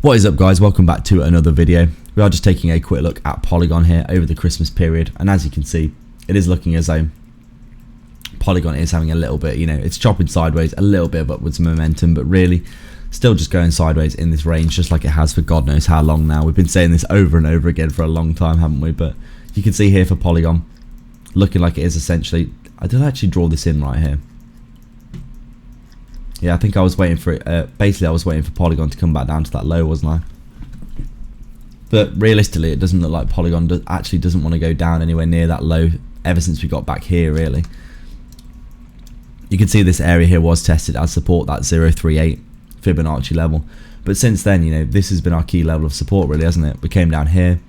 What is up, guys? Welcome back to another video. We are just taking a quick look at Polygon here over the Christmas period, and as you can see, it is looking as though Polygon is having a little bit, it's chopping sideways, a little bit of upwards momentum, but really still just going sideways in this range, just like it has for God knows how long now. We've been saying this over and over again for a long time, haven't we? But you can see here for Polygon, looking like it is essentially, I did actually draw this in right here. Yeah, I think I was waiting for it, basically I was waiting for Polygon to come back down to that low, wasn't I? But realistically, it doesn't look like Polygon actually doesn't want to go down anywhere near that low ever since we got back here, really. You can see this area here was tested as support, that 038 Fibonacci level. But since then, this has been our key level of support, really, hasn't it? We came down here.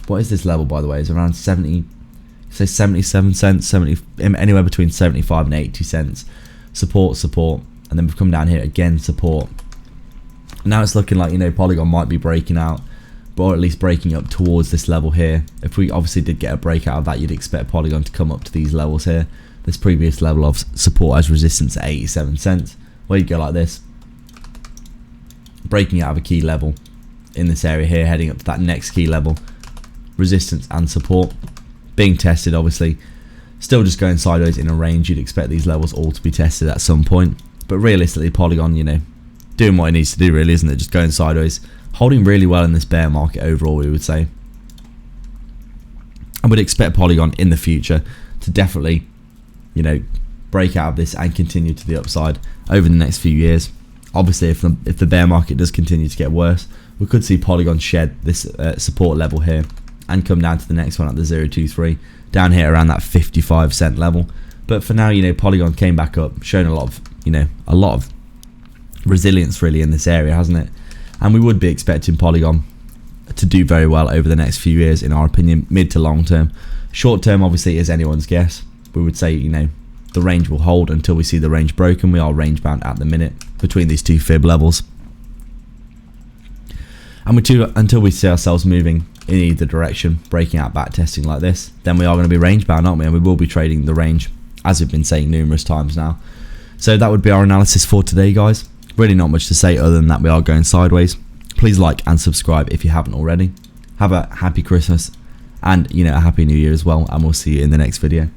What is this level, by the way? It's around 77 cents, anywhere between 75 and 80 cents. Support, and then we've come down here again, support. Now it's looking like Polygon might be breaking out, or at least breaking up towards this level here. If we obviously did get a breakout of that, you'd expect Polygon to come up to these levels here, this previous level of support as resistance at 87 cents, where you go like this, breaking out of a key level in this area here, heading up to that next key level, resistance and support being tested, obviously. Still just going sideways in a range. You'd expect these levels all to be tested at some point. But realistically, Polygon, doing what it needs to do, really, isn't it? Just going sideways. Holding really well in this bear market overall, we would say. I would expect Polygon in the future to definitely, break out of this and continue to the upside over the next few years. Obviously, if the bear market does continue to get worse, we could see Polygon shed this support level here and come down to the next one at the 023. Down here around that 55 cent level. But for now, Polygon came back up, showing a lot of resilience really in this area, hasn't it? And we would be expecting Polygon to do very well over the next few years, in our opinion, mid to long term. Short term, obviously, is anyone's guess. We would say, the range will hold until we see the range broken. We are range bound at the minute between these two fib levels. And until we see ourselves moving in either direction, breaking out, back testing like this, then we are going to be range bound, aren't we? And we will be trading the range, as we've been saying numerous times now. So that would be our analysis for today, guys. Really not much to say other than that we are going sideways. Please like and subscribe if you haven't already. Have a happy Christmas and a happy new year as well, and we'll see you in the next video.